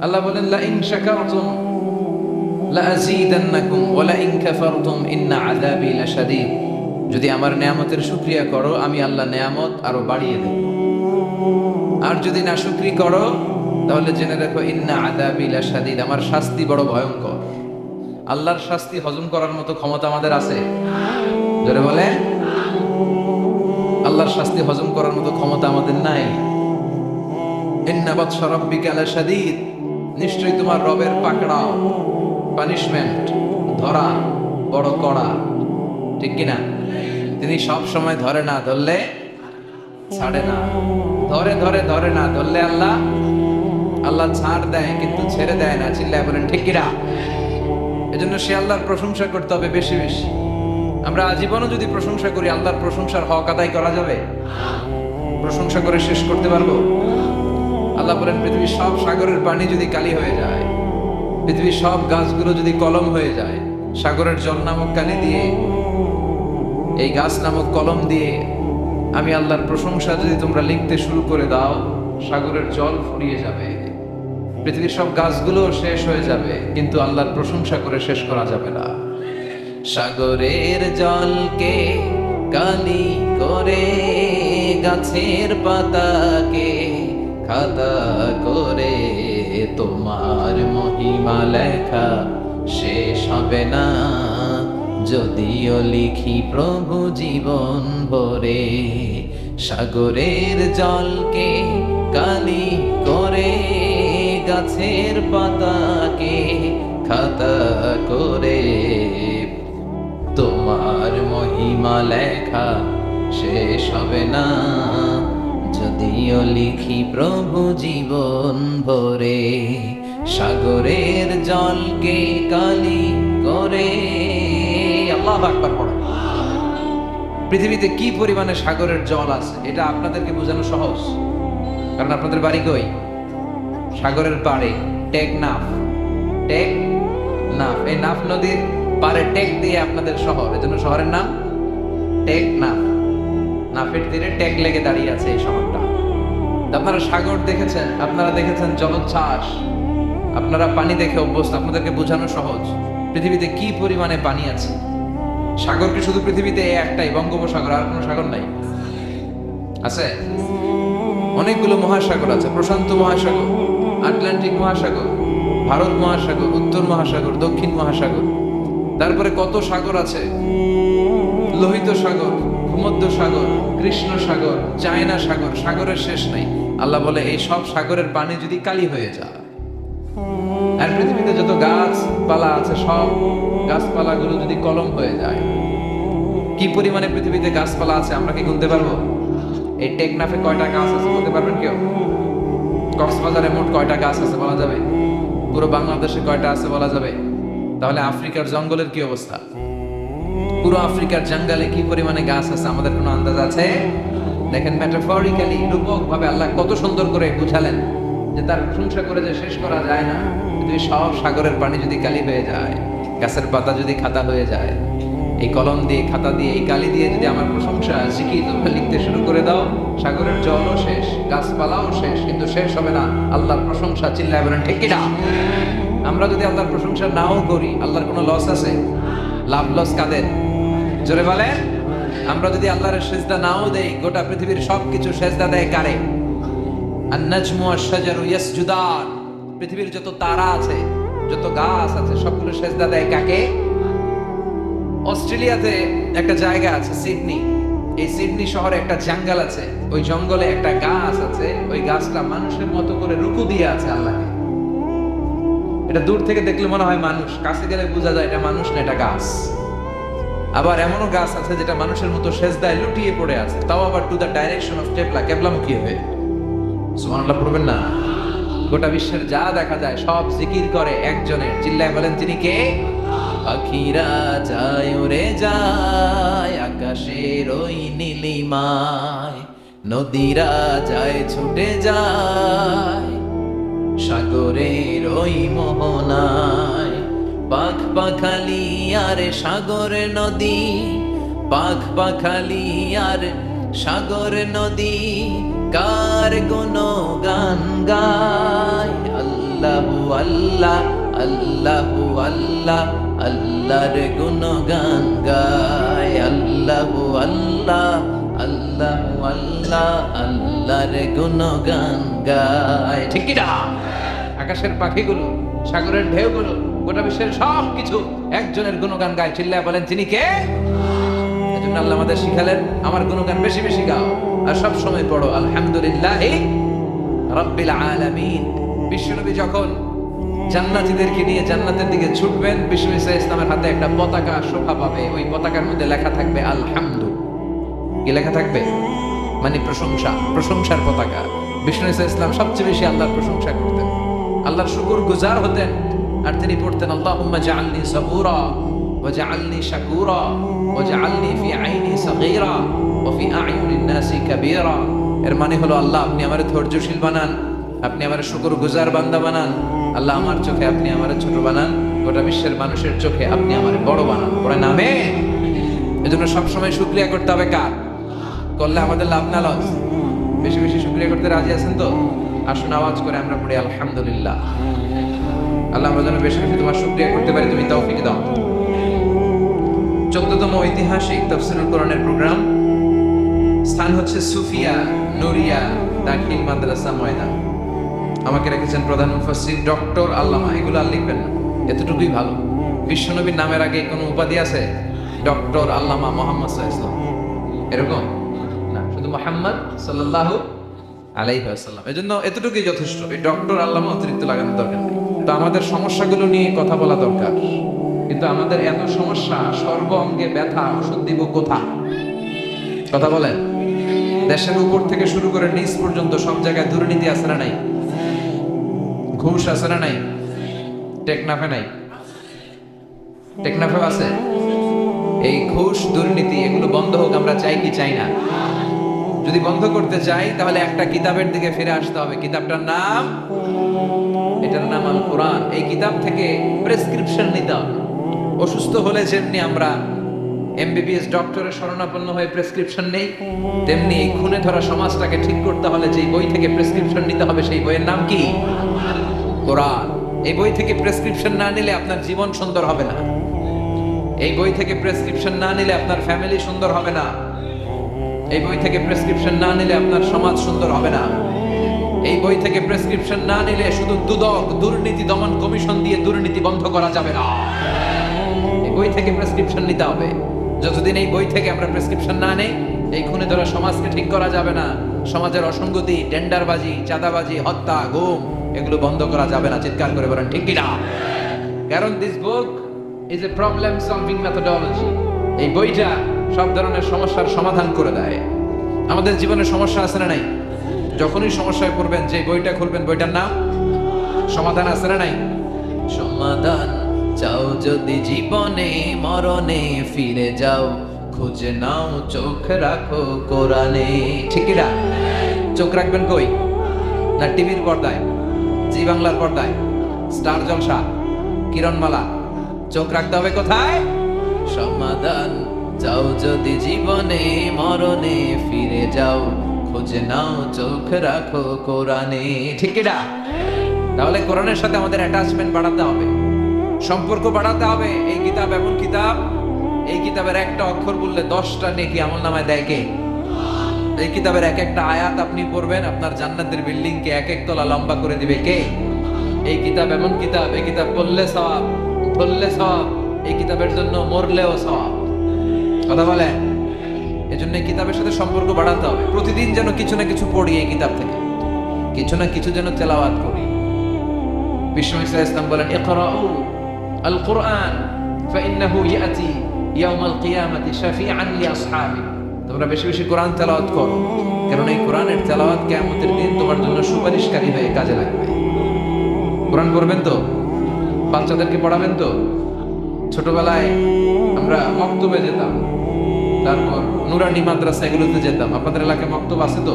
আল্লাহ বলেন লা ইন শাকারতুম লা আযীদান্নাকুম ওয়া লা ইন কাফারতুম ইন্না আযাবি লাশাদীদ। যদি আমার নেয়ামতের শুকরিয়া করো আমি আল্লাহ নেয়ামত আরো বাড়িয়ে দেব, আর যদি নাশুকরি করো তাহলে জেনে রাখো ইন্না আযাবি লাশাদীদ, আমার শাস্তি বড় ভয়ঙ্কর। আল্লাহর শাস্তি হজম করার মতো ক্ষমতা আমাদের আছে? জোরে বলে, আল্লাহর শাস্তি হজম করার মতো ক্ষমতা আমাদের নাই। ইন্না বাতশা রাব্বিকা লাশাদীদ, নিশ্চয়ই তোমার রবের পাকড়াও, পানিশমেন্ট, ধরা বড় কড়া, ঠিক কিনা? তিনি সব সময় ধরে না, ধরলে ছাড়ে না, ধরে ধরে ধরে না, ধরলে আল্লাহ আল্লাহ ছাড় দেয় কিন্তু ছেড়ে দেয় না। চিল্লায় বলেন ঠিক কিনা? এজন্য সে আল্লাহর প্রশংসা করতে হবে বেশি বেশি। আমরা আজীবনও যদি প্রশংসা করি, আল্লাহর প্রশংসার হক আদায় করা যাবে? প্রশংসা করে শেষ করতে পারবো? আল্লাহ বলেন পৃথিবীর সব সাগরের পানি যদি কালি হয়ে যায়, পৃথিবীর সব গাছগুলো যদি কলম হয়ে যায়, সাগরের জল নামক কালি দিয়ে, এই গাছ নামক কলম দিয়ে আমি আল্লাহর প্রশংসা যদি তোমরা লিখতে শুরু করে দাও, সাগরের জল ফুরিয়ে যাবে, পৃথিবীর সব গাছগুলো শেষ হয়ে যাবে, কিন্তু আল্লাহর প্রশংসা করে শেষ করা যাবে না। সাগরের জলকে কালি করে, গাছের পাতাকে খাতা করে, তোমার মহিমা লেখা শেষ হবে না, যদিও লিখি প্রভু জীবন ভরে। সাগরের জলকে কালি করে, গাছের পাতাকে খাতা করে, তোমার মহিমা লেখা শেষ হবে না, যদিও লিখি প্রভু জীবন ভরে। সাগরের জলকে কালি করে, আল্লাহু আকবার পড়ো। পৃথিবীতে কি পরিমাণে সাগরের জল আছে এটা আপনাদেরকে বোঝানো সহজ, কারণ আপনাদের বাড়ি কই? সাগরের পাড়ে, টেকনাফ। টেকনাফ, এই নাফ নদীর পাড়ে টেক দিয়ে আপনাদের শহর, এজন্য শহরের নাম টেকনাফ। নাফের তীরে টেক লেগে দাঁড়িয়ে আছে এই শহরটা। আপনারা সাগর দেখেছেন, আপনারা দেখেছেন জলোচ্ছ্বাস, আপনারা পানি দেখে অভ্যস্ত, আপনাদেরকে বোঝানো সহজ। পৃথিবীতে কি পরিমাণে পানি আছে? সাগর কি শুধু পৃথিবীতে একটাই, বঙ্গোপসাগর, আর কোনো সাগর নাই? আছে অনেকগুলো মহাসাগর আছে, প্রশান্ত মহাসাগর, আটলান্টিক মহাসাগর, ভারত মহাসাগর, উত্তর মহাসাগর, দক্ষিণ মহাসাগর, তারপরে কত সাগর আছে, লোহিত সাগর, ভূমধ্য সাগর, কৃষ্ণ সাগর, চায়না সাগর, সাগরের শেষ নাই। আল্লাহ বলে এই সব সাগরের পানি যদি কালি হয়ে যায়, আর পৃথিবীতে যত গাছপালা আছে সব গাছপালাগুলো যদি কলম হয়ে যায়, কি পরিমাণে পৃথিবীতে গাছপালা আছে আমরা কি গুনতে পারবো? এই টেকনাফে কয়টা গাছ আছে বলতে পারবেন কেউ? কক্সবাজারে মোট কয়টা গাছ আছে বলা যাবে? পুরো বাংলাদেশে কয়টা আছে বলা যাবে? তাহলে আফ্রিকার জঙ্গলের কি অবস্থা? পুরো আফ্রিকার জঙ্গলে কি পরিমাণে গাছ আছে আমাদের কোনো আন্দাজ আছে? দেখেন মেটাফরিক্যালি, রূপক ভাবে আল্লাহ কত সুন্দর করে বুঝালেন যে তার প্রশংসা করে যে শেষ করা যায় না। যদি সব সাগরের পানি যদি কালি হয়ে যায়, গাছের পাতা যদি খাতা হয়ে যায়, এই কলম দিয়ে, খাতা দিয়ে, এই কালি দিয়ে যদি আমার প্রশংসা শিখি তোমরা লিখতে শুরু করে দাও, সাগরের জলও শেষ, গাছপালাও শেষ, কিন্তু শেষ হবে না আল্লাহর প্রশংসা। চিল্লায় বলেন ঠিক কিনা? আমরা যদি আল্লাহর প্রশংসা নাও করি, আল্লাহর কোনো লস আছে? লাভ লস কাদের? জোরে বলে। আমরা যদি আল্লাহর সেজদা নাও দেই, গোটা পৃথিবীর সবকিছু সেজদা দেয় কারে? আন-নাজমু ওয়াশ-শাজারু ইয়াসজুদান। পৃথিবীর যত তারা আছে, যত গাছ আছে, সবগুলো সেজদা দেয় কাকে? অস্ট্রেলিয়াতে একটা জায়গা আছে সিডনি, এই সিডনি শহরে একটা জঙ্গল আছে, ওই জঙ্গলে একটা গাছ আছে, ওই গাছটা মানুষের মতো করে রুকু দিয়ে আছে আল্লাহকে। এটা দূর থেকে দেখলে মনে হয় মানুষ, কাছে গেলে বোঝা যায় এটা মানুষ না, এটা গাছ। আবার এমনও গাছ আছে যেটা মানুষের মতো সেজদায় লুটিয়ে পড়ে আছে, তাও আবার টু দ্য ডাইরেকশন অফ কেবলামুখী হয়ে। সুবহানাল্লাহ পড়বেন না? গোটা বিশ্বের যা দেখা যায় সব জিকির করে একজনের। চিল্লায় বলেন তিনি কে? পাখিরা যায় উড়ে যায় আকাশের ওই নীলিমায়, নদীরা যায় ছুটে যায় সাগরের ওই মোহনায়। পাখ পাখালি আর সাগর নদী, পাখ পাখালি আর সাগর নদী, কার গুণগান গায়। আল্লাহু আল্লাহ আল্লাহু আল্লাহ আল্লাহর গুণগান গায় আল্লাহু আল্লাহ আল্লাহু আল্লাহ আল্লাহর গুণগান গায়। ঠিক কি না? আকাশের পাখিগুলো, সাগরের ঢেউগুলো, গোটা বিশ্বের সব কিছু একজনের গুণগান গায়। চিল্লায় বলেন তিনি কে? এজন্য আল্লাহ আমাদের শিখালেন আমার গুণগান বেশি বেশি গাও আর সব সময় পড়ো আলহামদুলিল্লাহি রাব্বিল আলামিন। বিশ্বনবী যখন জান্নাতীদেরকে নিয়ে জান্নাতের দিকে ছুটবেন, বিশ্বনবী ইসলামের হাতে একটা পতাকা শোভা পাবে। ওই পতাকার মধ্যে লেখা থাকবে আলহামদু। কি লেখা থাকবে? মানে প্রশংসা, প্রশংসার পতাকা। বিশ্বনবী ইসলাম সবচেয়ে বেশি আল্লাহর প্রশংসা করতেন, আল্লাহর শুকর গুজার হতেন। আর তিনি পড়তেন আল্লাহুম্মা জাআলনি সাবুরা ওয়া জাআলনি শাকুরা ওয়া জাআলনি ফি আইনি সাগীরা ওয়া ফি আ'য়ুনিন নাসি কাবীরা। এর মানে হলো আল্লাহ আপনি আমারে ধৈর্যশীল বানান, আপনি আমারে শুকর গুজার বান্দা বানান। আল্লাহ আমার চোখে আপনি আমারে ছোট বানান, গোটা বিশ্বের মানুষের চোখে আপনি আমারে বড় বানান। পড়ে নামে। এজন্য সবসময় শুকরিয়া করতে হবে। কার করলে আমাদের লাভ না লস? বেশি বেশি শুকরিয়া করতে রাজি আছেন তো? আসুন আওয়াজ করে আমরা পড়ি আলহামদুলিল্লাহ। আল্লাহ আমরা যেন বেশি বেশি তোমার শুকরিয়া করতে পারি, তুমি তৌফিক দাও। 14তম ঐতিহাসিক তাফসীরুল কোরআনের প্রোগ্রাম। স্থান হচ্ছে সুফিয়া নুরিয়া দাখিল মাদ্রাসা ময়দান। আমাকে রেখেছেন প্রধান মুফাসসির ডক্টর আল্লামা। এগুলো আর লিখবেন না, এতটুকুই ভালো। বিশ্বনবীর নামের আগে কোনো উপাধি আছে? ডক্টর আল্লামা মুহাম্মদ সাল্লাল্লাহু আলাইহি ওয়াসাল্লাম, এরকম না, শুধু মুহাম্মদ সাল্লাল্লাহু আলাইহি ওয়াসাল্লাম। এজন্য এতটুকুই যথেষ্ট। এই ডক্টর আল্লামা অতিরিক্ত লাগানোর দরকার নেই। তো আমাদের সমস্যাগুলো নিয়ে কথা বলা দরকার, কিন্তু আমাদের এত সমস্যা, সর্ব অঙ্গে ব্যথা, ওষুধ দিব কোথা? কথা বলেন। দেশের উপর থেকে শুরু করে নিচ পর্যন্ত সব জায়গায় দুর্নীতি আছে না নাই? ঘুষ আছে না নাই? টেকনাফে নাই? টেকনাফে আছে। এই ঘুষ দুর্নীতি এগুলো বন্ধ হোক আমরা চাই কি চাই না? যদি বন্ধ করতে চাই তাহলে একটা কিতাবের দিকে ফিরে আসতে হবে। কিতাবটার নাম, এটার নাম আল কোরআন। এই কিতাব থেকে প্রেসক্রিপশন নিতে হবে। অসুস্থ হলে যেমনি আমরা এমবিবিএস ডক্টরের শরণাপন্ন হয়ে প্রেসক্রিপশন নেই, তেমনি এই খুনে ধরা সমাজটাকে ঠিক করতে হলে যে বই থেকে প্রেসক্রিপশন নিতে হবে সেই বইয়ের নাম কি? কোরআন। এই বই থেকে প্রেসক্রিপশন না নিলে আপনার জীবন সুন্দর হবে না। এই বই থেকে প্রেসক্রিপশন না নিলে আপনার ফ্যামিলি সুন্দর হবে না। এই বই থেকে প্রেসক্রিপশন না নিলে আপনার সমাজ সুন্দর হবে না। এই বই থেকে প্রেসক্রিপশন না নিলে শুধু দুদক দুর্নীতি দমন কমিশন দিয়ে দুর্নীতি বন্ধ করা যাবে না। এই বই থেকে প্রেসক্রিপশন নিতে হবে। যতদিন এই বই থেকে আমরা প্রেসক্রিপশন না নেই, এই খুনে ধরা সমাজকে ঠিক করা যাবে না। সমাজের অসঙ্গতি, টেন্ডারবাজি, চাঁদাবাজি, হত্যা, গুম এগুলো বন্ধ করা যাবে না। চিৎকার করে বলেন ঠিক কি না? কারণ this book is a problem solving methodology. এই বইটা সব ধরনের সমস্যার সমাধান করে দেয়। আমাদের জীবনে সমস্যা আছে না নাই? যখনই সমস্যায় পড়বেন যে বইটা খুলবেন, বইটার নাম সমাধান আছে না নাই? সমাধান চাও যদি জীবনে মরণে ফিরে যাও, খুঁজে নাও চোখ রাখো কোরআনে। ঠিক না? চোখ রাখবেন কই? না টিভির পর্দায়, জি বাংলার পর্দায়, স্টার জলসা, কিরণমালা? চোখ রাখতে হবে কোথায়? সমাধান চাও যদি জীবনে মরণে ফিরে যাও, খুঁজে নাও চোখ রাখো কোরআনে। ঠিক না? তাহলে কোরআনের সাথে আমাদের অ্যাটাচমেন্ট বাড়াতে হবে, সম্পর্ক বাড়াতে হবে। এই কিতাব এমন কিতাব, এই কিতাবের একটা অক্ষর বললে 10টা নেকি আমলনামায় দেয় কে? এই কিতাবের এক একটা আয়াত আপনি পড়বেন, আপনার জান্নাতের বিল্ডিং কে এক এক তলা লম্বা করে দিবে কে? এই কিতাব এমন কিতাব, এই কিতাব পড়লে সওয়াব, ধরলে সওয়াব, এই কিতাবের জন্য মরলেও সওয়াব। কথা বলে। এজন্য এই কিতাবের সাথে সম্পর্ক বাড়াতে হবে। প্রতিদিন যেন কিছু না কিছু পড়ি, এই কিতাব থেকে কিছু না কিছু যেন তেলাওয়াত করি। বিশ্বনবী সাল্লাল্লাহু আলাইহি ওয়াসাল্লাম বলেন ইকরাউ আল কুরআন ফাইন্নাহু ইয়াতি ইয়াউমাল কিয়ামাতি শাফিআন লিআসহাবি। তোমরা বেশি বেশি কোরআন তেলাওয়াত করো, কারণ এই কোরআনের তেলাওয়াত কিয়ামতের দিন তোমার জন্য সুপারিশকারী হয়ে কাজে লাগবে। কোরআন পড়বেন তো? বাচ্চাদেরকে পড়াবেন তো? ছোটবেলায় আমরা মক্তবে যেতাম, তারপর নুরানি মাদ্রাসা এগুলোতে যেতাম। আপনাদের এলাকায় মক্তব আছে তো?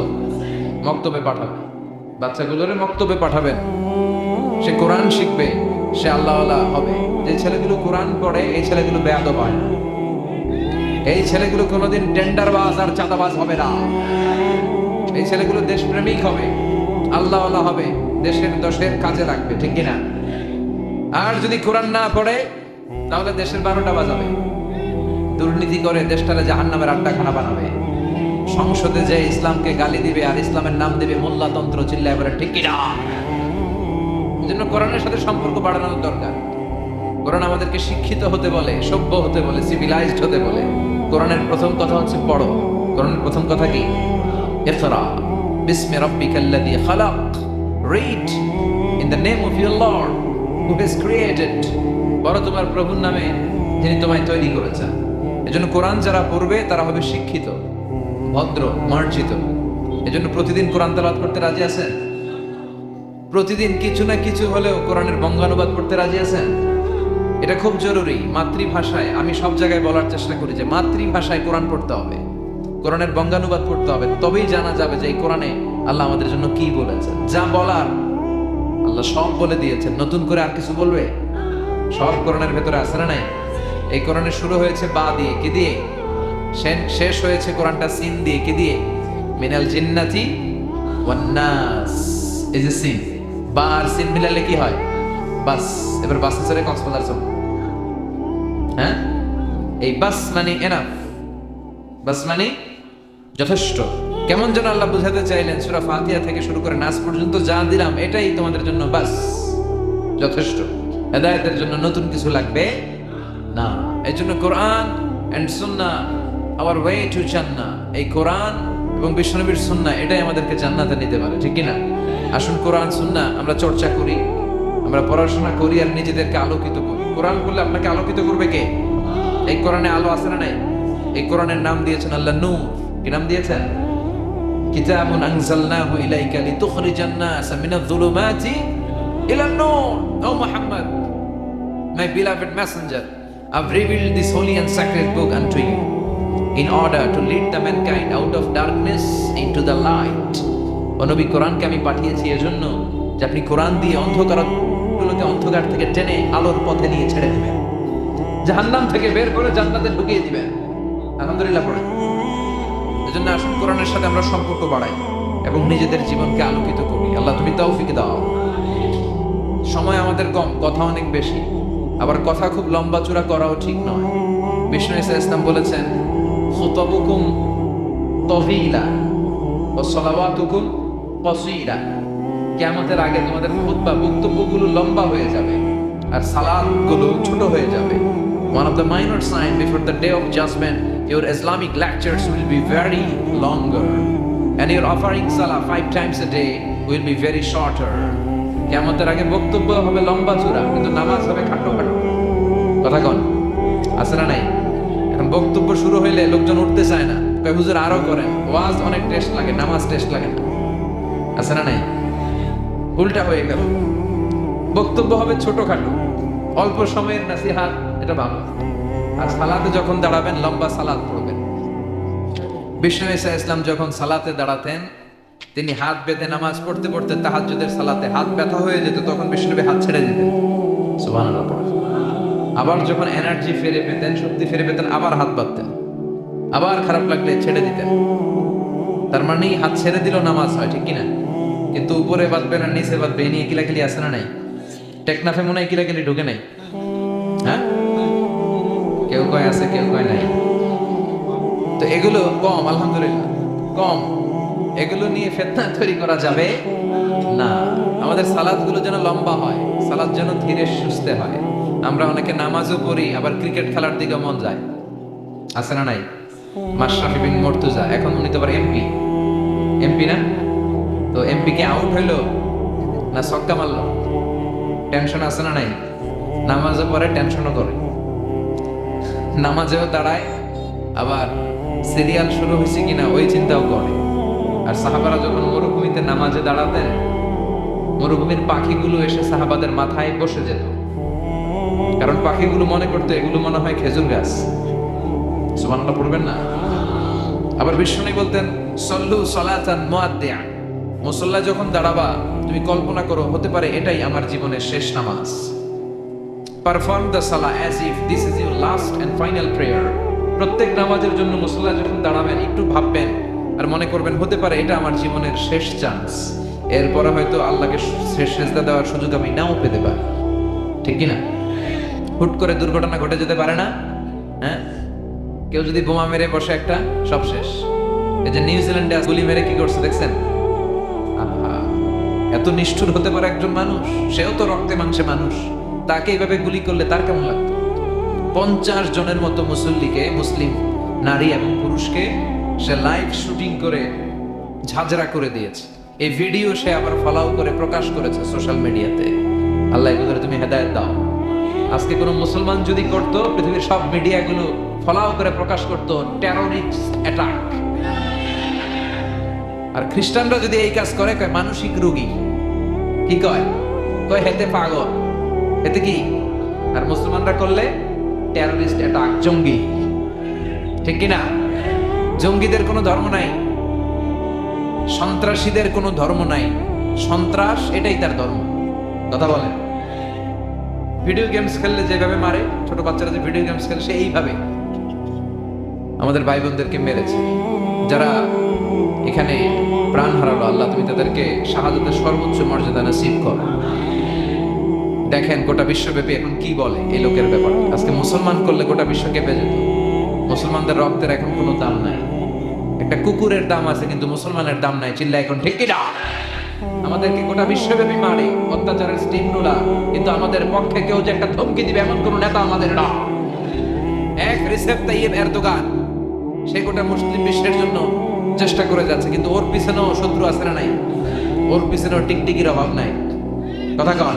মক্তবে পাঠাবেন বাচ্চাগুলোরে, মক্তবে পাঠাবেন। সে কোরআন শিখবে, সে আল্লাহওয়ালা হবে। যে ছেলেগুলো কোরআন পড়ে এই ছেলেগুলো বেয়াদব হয় না। এই ছেলেগুলো কোনোদিন টেন্ডারবাজ আর চাঁদাবাজ হবে না। এই ছেলেগুলো দেশপ্রেমিক হবে, আল্লাহওয়ালা হবে। দেশের দশের কাজে লাগবে, ঠিক কিনা? আর যদি কোরআন না পড়ে তাহলে দেশের 12টা বাজাবে, দুর্নীতি করে দেশটারে জাহান্নামের আড্ডাখানা বানাবে, সংসদে যে ইসলামকে গালি দিবে আর ইসলামের নাম দিবে মোল্লাতন্ত্র, চিল্লায় বলে, ঠিক কিনা? এজন্য কোরআনের সাথে সম্পর্ক বাড়ানোর দরকার। কোরআন আমাদেরকে শিক্ষিত হতে বলে, সভ্য হতে বলে, সিভিলাইজড হতে বলে। কোরআনের প্রথম কথা হচ্ছে পড়ো। কোরআনের প্রথম কথা কি? ইকরা বিসমি রাব্বিকাল্লাযী খালাক, read in the name of your lord who has created. পড়ো তোমার প্রভুর নামে যিনি তোমায় তৈরি করেছেন। এজন্য কোরআন যারা পড়বে তারা হবে শিক্ষিত, ভদ্র, মার্জিত। এজন্য প্রতিদিন কোরআন তেলাওয়াত করতে রাজি আছেন? প্রতিদিন কিছু না কিছু হলেও কোরআনের বঙ্গানুবাদ পড়তে রাজি আছেন? এটা খুব জরুরি। মাতৃভাষায়, আমি সব জায়গায় বলার চেষ্টা করি যে মাতৃভাষায় কোরআন পড়তে হবে, কোরআনের বঙ্গানুবাদ পড়তে হবে, তবেই জানা যাবে যে এই কোরআনে আল্লাহ আমাদের জন্য কি বলেছেন। যা বলার আল্লাহ সব বলে দিয়েছেন, নতুন করে আর কিছু বলবে? সব কোরআনের ভেতরে আছে না নাই? এই কোরআনে শুরু হয়েছে বা দিয়ে, কি দিয়ে? শেষ হয়েছে কোরআনটা সিন দিয়ে, কি দিয়ে? মিনাল জিন্নাতি ওয়ান নাস। এই যে সিন, বা আর সিন মিলালে কি হয়? বাস। এবার বাসে চড়ে কক্সবাজার চল। হ্যাঁ, এই বাস মানে এনাফ, বাস মানে যথেষ্ট। কেমন যেন আল্লাহ বুঝাতে চাইলেন সূরা ফাতিহা থেকে শুরু করে নাস পর্যন্ত যা দিলাম এটাই তোমাদের জন্য বাস, যথেষ্ট। হেদায়েতের জন্য নতুন কিছু লাগবে না। এই জন্য কোরআন and Sunnah hour way to জান্নাহ। এই কোরআন এবং বিশ্বনবীর সুন্নাহ এটাই আমাদেরকে জান্নাতে নিতে পারে, ঠিক কি না? আসুন কোরআন সুন্নাহ আমরা চর্চা করি, আমরা পড়াশোনা করি আর নিজেদেরকে আলোকিত করি। কোরআন পড়লে আপনাকে আলোকিত করবে কে? এই কোরআনে আলো আছে না নাই? এই কোরআনের নাম দিয়েছেন আল্লাহ নূর। কি নাম দিয়েছেন? কিতাবুন আনজালনাহু ইলাইকা লিতুখরিজান নাস মিনাজ যুলুমাতি ইলান নূর। ও Muhammad, my beloved messenger, I've revealed this holy and sacred book unto you in order to lead the mankind out of darkness into the light. ও নবী, কোরআনকে আমি পাঠিয়েছি এজন্য যে আপনি কোরআন দিয়ে অন্ধকারগুলোকে অন্ধকার থেকে টেনে আলোর পথে নিয়ে ছেড়ে দিবেন, জাহান্নাম থেকে বের করে জান্নাতে ঢুকিয়ে দিবেন। আলহামদুলিল্লাহ পড়েন। এজন্য আসুন কোরআনের সাথে আমরা সম্পর্ক বাড়াই এবং নিজেদের জীবনকে আলোকিত করি। আল্লাহ তুমি তৌফিক দাও। সময় আমাদের কম, কথা অনেক বেশি, আবার কথা খুব লম্বা চূড়া করাও ঠিক নয়। বিষ্ণু ঈসা ইসলাম বলেছেন, খুতবুকুম তভিলা ও সলাওয়াতুকুম কসীরা। কিয়ামতের আগে তোমাদের খুতবা, বক্তব্যগুলো লম্বা হয়ে যাবে আর সালাতগুলো ছোট হয়ে যাবে। One of the minor signs before the day of judgment, your Islamic lectures will be very longer and your offering salah 5 times a day will be very shorter. কিয়ামতের আগে বক্তব্য হবে লম্বা চূড়া, কিন্তু নামাজ হবে খাটো খাটো। কথা কোন আছে না নাই? এখন বক্তব্য শুরু হইলে লোকজন উঠতে চায় না, কয় হুজুর আরো করেন। ওয়াজ অনেক টেস্ট লাগে, নামাজ টেস্ট লাগে না। আছে না নাই? উল্টা হয়ে গেল। বক্তব্য হবে ছোটখাটো, অল্প সময়ের নাসিহাত, এটা ভালো। আর সালাতে যখন দাঁড়াবেন লম্বা সালাত পড়বেন। বিষ্ণু ঈসা ইসলাম যখন সালাতে দাঁড়াতেন তিনি হাত বেঁধে নামাজ পড়তে পড়তে তাহাজ্জুদের সালাতে হাত ব্যথা হয়ে যেত, তখন বিষ্ণুনবী হাত ছেড়ে দিতেন। সুবহানাল্লাহ। আবার যখন এনার্জি ফিরে পেতেন, শক্তি ফিরে পেতেন, আবার হাত বাঁধতেন, আবার খারাপ লাগলে ছেড়ে দিতেন। তার মানে হাত ছেড়ে দিলেও নামাজ হয়, ঠিক কিনা? কিন্তু উপরে বাঁধবেন আর নিচে বাঁধবে, এই নিয়ে কিলাকিলি আছে না নাই? টেকনাফে মনে হয় কিলাকিলি ঢুকে নাই? হ্যাঁ, কেউ কয় আছে, কেউ কয় নাই। তো এগুলো কম, আলহামদুলিল্লাহ কম। এগুলো নিয়ে ফিতনা তৈরি করা যাবে না। আমাদের সালাতগুলো যেন লম্বা হয়, সালাত যেন ধীরে সুস্থে হয়। আমরা অনেকে নামাজও পড়ি, আবার ক্রিকেট খেলার দিকে মন যায়। আছে না নাই? মাশরাফি বিন মুর্তজা, এখন উনি তো আবার এমপি না? তো এমপি কে আউট হইলো না ছক্কা মারলো? টেনশন আছে না নাই? নামাজও পড়ে, টেনশনও করে, নামাজেও দাঁড়ায়, আবার সিরিয়াল শুরু হয়েছে কিনা ওই চিন্তাও করে। আর সাহাবারা যখন মরুভূমিতে নামাজে দাঁড়াতেন, মরুভূমির পাখিগুলো এসে সাহাবাদের মাথায় বসে যেত, কারণ পাখিগুলো মনে করতো এগুলো মনে হয় খেজুর গাছ। সুবহানাল্লাহ পড়বেন না? আবার বিষ্ণু বলতেন, সল্লু সলাতান মুআদ্দিয়া, মুসল্লা যখন দাঁড়াবা তুমি কল্পনা করো হতে পারে এটাই আমার জীবনের শেষ নামাজ। পারফর্ম দ্য সালাহ as if this is your last and final prayer. প্রত্যেক নামাজের জন্য মুসল্লা যখন দাঁড়াবেন একটু ভাববেন আর মনে করবেন হতে পারে এটা আমার জীবনের শেষ চান্স। এরপরে হয়তো আল্লাহকে সেজদা দেওয়ার সুযোগ আমি নাও পেতে পারি, ঠিক কিনা? হুট করে দুর্ঘটনা ঘটে যেতে পারে না? হ্যাঁ, কেউ যদি বোমা মেরে বসে একটা, সব শেষ। এই যে নিউজিল্যান্ডে গুলি মেরে কি করছে দেখছেন? আহা, এত নিষ্ঠুর হতে পারে একজন মানুষ, সেও তো রক্তে মাংসে মানুষ, তাকে এইভাবে গুলি করলে তার কেমন লাগতো? 50 জনের মতো মুসল্লিকে, মুসলিম নারী এবং পুরুষকে সে লাইভ শুটিং করে ঝাঁঝরা করে দিয়েছে। এই ভিডিও সে আবার ফলাও করে প্রকাশ করেছে সোশ্যাল মিডিয়াতে। আল্লাহ এগুলোর তুমি হেদায়েত দাও। আজকে কোনো মুসলমান যদি করত, পৃথিবীর সব মিডিয়াগুলো ফলাও করে প্রকাশ করত টেররিস্ট অ্যাটাক। আর খ্রিস্টানরা যদি এই কাজ করে, কয় মানসিক রোগী। কি কয়? কয় হেতে পাগল, হেতে কি? আর মুসলমানরা করলে টেররিস্ট অ্যাটাক, জঙ্গি। ঠিক কিনা? জঙ্গিদের কোনো ধর্ম নাই, সন্ত্রাসীদের কোনো ধর্ম নাই। সন্ত্রাস এটাই তার ধর্ম। কথা বলেন। ভিডিও গেমস খেললে যেভাবে মারে, ছোট বাচ্চারা যে ভিডিও গেমস খেলে, সে এইভাবে আমাদের ভাই বোনদেরকে মেরেছে। যারা এখানে প্রাণ হারালো, আল্লাহ তুমি তাদেরকে শাহাদাতের সর্বোচ্চ মর্যাদা নসিব করো। দেখেন গোটা বিশ্বব্যাপী এখন কি বলে এই লোকের ব্যাপারে। আজকে মুসলমান করলে গোটা বিশ্ব কেঁপে যেত। মুসলমানদের রক্তের এখন কোনো দাম নাই। একটা কুকুরের দাম আছে, কিন্তু মুসলমানের দাম নাই। চিল্লা এখন ঠিক কিনা? আমাদেরকে গোটা বিশ্বব্যাপী মারে, অত্যাচারের স্টিম রুলার, কিন্তু আমাদের পক্ষে কেউ যে একটা ধমকি দিবে এমন কোন নেতা আমাদের না। এক রিসেপ তাইয়েব এরদোগান, সে গোটা মুসলিম বিশ্বের জন্য চেষ্টা করে যাচ্ছে, কিন্তু ওর পিছনেও শত্রু আছে না নাই? ওর পিছনেও টিকটিকির অভাব নাই। কথা কন।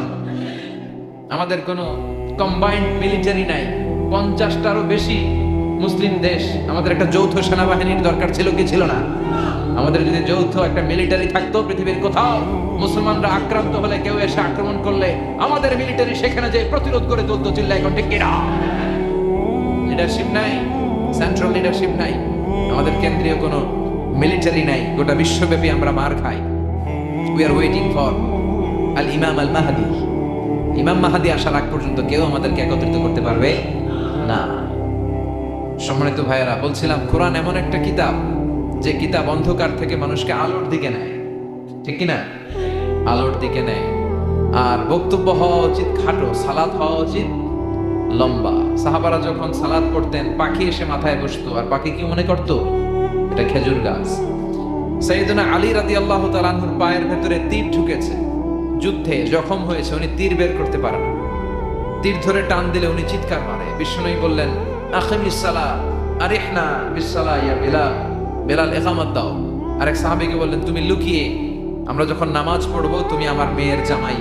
আমাদের কোনো কম্বাইন্ড মিলিটারি নাই। 50টারও বেশি মুসলিম দেশ, আমাদের একটা যৌথ সেনাবাহিনীর দরকার ছিল কি ছিল না? আমাদের যদি যৌথ একটা মিলিটারি থাকতো, পৃথিবীর কোথাও মুসলমানরা আক্রান্ত হলে, কেউ এসে আক্রমণ করলে, আমাদের মিলিটারি সেখানে যে প্রতিরোধ করে তুলতো। চিল্লা এখন ঠিক কিনা? লিডারশিপ নাই, সেন্ট্রাল লিডারশিপ নাই, আমাদের কেন্দ্রীয় কোনো মিলিটারি নাই। গোটা বিশ্বব্যাপী আমরা মার খাই। উই আর ওয়েটিং ফর আল ইমাম আল মাহদি। ইমাম মাহদি আসার আগ পর্যন্ত কেউ আমাদেরকে একত্রিত করতে পারবে না। সম্মানিত ভাইয়েরা, বলছিলাম কোরআন এমন একটা কিতাব, যে কিতাব অন্ধকার থেকে মানুষকে আলোর দিকে নেয়। ঠিক কিনা? আলোর দিকে নেয়। আর বক্তব্য হওয়া উচিত খাটো, সালাত হওয়া উচিত লম্বা। সাহাবারা যখন সালাত পড়তেন, পাখি এসে মাথায় বসতো, আর পাখি কি মনে করতো? এটা খেজুর গাছ। সাইয়েদনা আলী রাদিয়াল্লাহু তাআলা আনহুর পায়ের ভেতরে তীর ঢুকেছে, যুদ্ধে জখম হয়েছে, উনি তীর বের করতে পারেন। তীর ধরে টান দিলে উনি চিৎকার মারে। বিশ্বনবী বললেন, আখিমিস সালাহ আরিহনা বিস সালাহ ইয়া বিলাল, বেলাল ইকামত দাও। আরেক সাহাবীকে বললেন, তুমি লুকিয়ে, আমরা যখন নামাজ পড়বো, তুমি আমার মেয়ের জামাই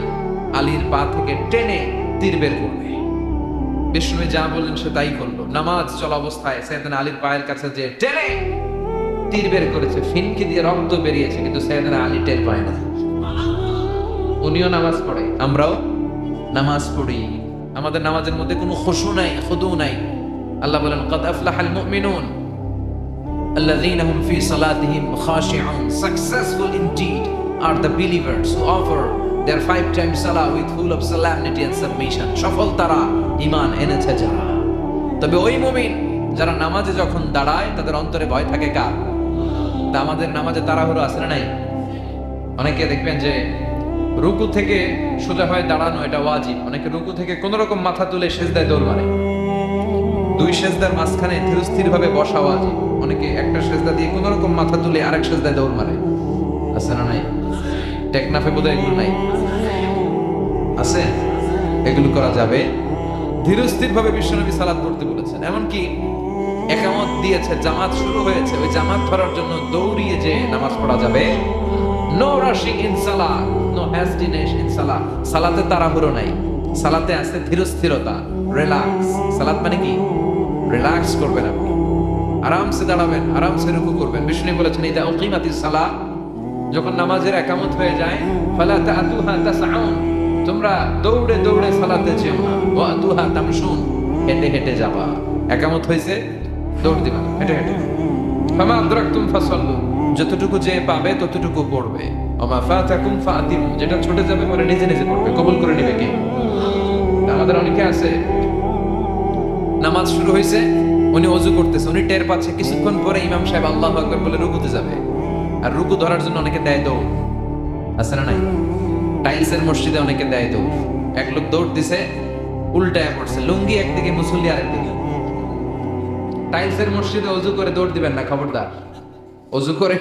আলীর পা থেকে টেনে তীর বের করবে। বিষ্ণু যা বললেন সে তাই করলো। নামাজ চলা অবস্থায় সাইয়েদনা আলীর পায়ের কাছে যে টেনে তীর বের করেছে, ফিনকি দিয়ে রক্ত বেরিয়েছে, কিন্তু সাইয়েদনা আলী টের পায় না। উনিও নামাজ পড়ে, আমরাও নামাজ পড়ি। আমাদের নামাজের মধ্যে কোনো খুশু নাই, খুদু নাই। আল্লাহ বলেন, ক্বাদ আফলাহাল মুমিনুন আল্লাযীনা হুম ফী সালাতিহিম খাশিউন। Successful indeed are the believers who offer their 5 times salah with full of solemnity and submission. সফল তারা, ঈমান এনেছে যারা। তবে ওই মুমিন যারা নামাজে যখন দাঁড়ায়, তাদের অন্তরে ভয় থাকে কার? তা আমাদের নামাজে তাড়াহুড়ো আছে না নাই? অনেকে দেখবেন যে রুকু থেকে সোজা হয়ে দাঁড়ানো এটা ওয়াজিব, অনেকে রুকু থেকে কোন রকম মাথা তুলে সেজদায় দৌড় মারে। 2 সেজদার মাঝখানে ধীরস্থির ভাবে বসা ওয়াজিব, অনেকে একটা সেজদা দিয়ে কোন রকম মাথা তুলে আরেক সেজদায় দৌড় মারে। আছে না নাই? টেকনাফে বোধহয় এগুলো নাই, আছে? এগুলো করা যাবে। ধীরস্থির ভাবে বিশ্বনবী সালাত পড়তে বলেছেন। এমনকি একামত দিয়েছে, জামাত শুরু হয়েছে, ওই জামাত ধরার জন্য দৌড়িয়ে যে নামাজ পড়া যাবে। নো রাশিং ইন সালাহ, নো হ্যাস্টিনেস ইন সালাহ। সালাতে তাড়াহুড়ো নাই, সালাতে আছে ধীরস্থিরতা, রিল্যাক্স। সালাত মানে কি? রিল্যাক্স করবেন আপনি, আরামসে দাঁড়াবেন, আরামসে রুকু করবেন। বিষ্ণু বলেছেন, ইদা উকিমাতিস সালাহ, যখন নামাজের একামত হয়ে যায়, ফালা তাআতুহা তাসআউন, তোমরা দৌড়ে দৌড়ে সালাতে যেও না। ওয়া আতুহা তামশুন, হেঁটে হেঁটে যাবা। একামত হয়েছে, দৌড় দিবা, হেঁটে হেঁটে। ফামা আদরাকতুম ফাসাল্লু, যতটুকু যে পাবে ততটুকু পড়বে। ওমা ফাতাকুম ফাতিমু, যেটা ছুটে যাবে পরে নিজে নিজে পড়বে, কবুল করে নিবে কে? আমাদের অনেকে আছে, নামাজ শুরু হয়েছে, উনি ওযু করতেছে, উনি টের পাচ্ছে কিছুক্ষণ পরে ইমাম সাহেব আল্লাহু আকবার বলে রুকুতে যাবে, আর রুকু ধরার জন্য অনেকে দেয় দৌড়। আছে না নাই? টাইলসের মসজিদে অনেকে দেয় দৌড়, এক লোক দৌড় দিছে, উল্টায় পড়ছে, লুঙ্গি একদিকে মুসল্লি আরেকদিকে। টাইলসের মসজিদে অজু করে দৌড় দিবেন না, খবরদার। অজু করে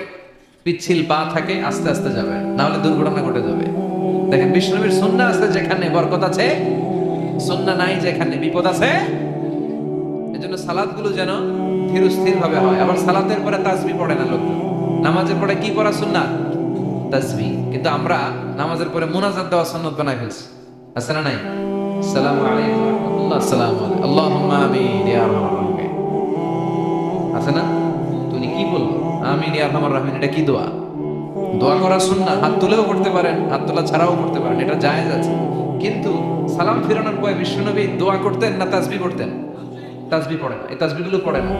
পিচ্ছিল পা থাকে, আস্তে আস্তে যাবে, না হলে দুর্ঘটনা ঘটে যাবে। দেখেন বিষ্ণুনবীর সুন্নাহ আছে যেখানে বরকত আছে, সুন্নাহ নাই যেখানে বিপদ আছে। এজন্য সালাত গুলো যেন ধীর স্থির ভাবে হয়। আবার সালাতের পরে তাসবিহ পড়ে না লোক, নামাজের পরে কি পড়া সুন্নাত? তাসবিহ। কিন্তু আমরা নামাজের পরে মুনাজাত দেওয়া সুন্নাত বানাই ফেলছি, আছে না নাই? আসসালামু আলাইকুম ওয়া রাহমাতুল্লাহ, আসসালামু আলাইকুম, আল্লাহুম্মা আমিন ইয়া আরহামার রাহিমিন, আছে না? তুমি কি বলবো আমিন ইয়া আরহামার রাহিমিন? এটা কি দোয়া? দোয়া করা সুন্নাহ, হাত তুলেও করতে পারেন, হাত তোলা ছাড়াও করতে পারেন, এটা জায়েজ আছে। কিন্তু সালাম ফিরানোর পরে বিশ্বনবী দোয়া করতেন না তাসবিহ পড়তেন? তাসবিহ পড়ে না, এই তাসবিহগুলো পড়ে না,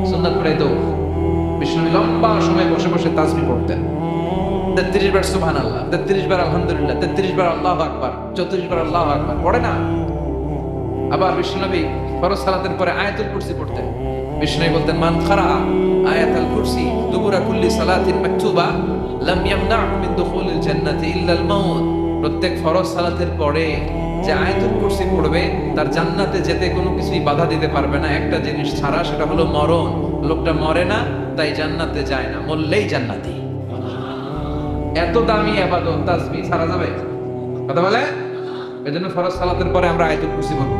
সুন্নাত পড়ে দৌড়। বিশ্বনবী লম্বা সময় বসে বসে তাসবিহ পড়তেন, 33 বার সুবহানাল্লাহ, 33 বার আলহামদুলিল্লাহ, 33 বার আল্লাহু আকবার, 34 বার আল্লাহু আকবার, পড়ে না? আবার বিশ্বনবী ফরজ সালাতের পরে আয়াতুল কুরসি পড়তেন। বিশ্বনবী বলতেন, মান খারা আয়াতুল কুরসি দুবুরা কুল্লি সালাতিন মাকতুবা লাম ইয়ামনাহু মিন দুখুলিল জান্নাতি ইল্লা আল মাউত। প্রত্যেক ফরজ সালাতের পরে যে আয়াতুল কুরসি পড়বে তার জান্নাতে যেতে কোনো কিছুই বাধা দিতে পারবে না, একটা জিনিস ছাড়া, সেটা হলো মরণ। লোকটা মরে না, তাই জান্নাতে যায় না, মরলেই জান্নাতি। এত দামি ইবাদত তাসবিহ ছাড়া যাবে? কথা বলে। এজন্য ফরজ সালাতের পরে আমরা আয়াতুল কুরসি পড়ব।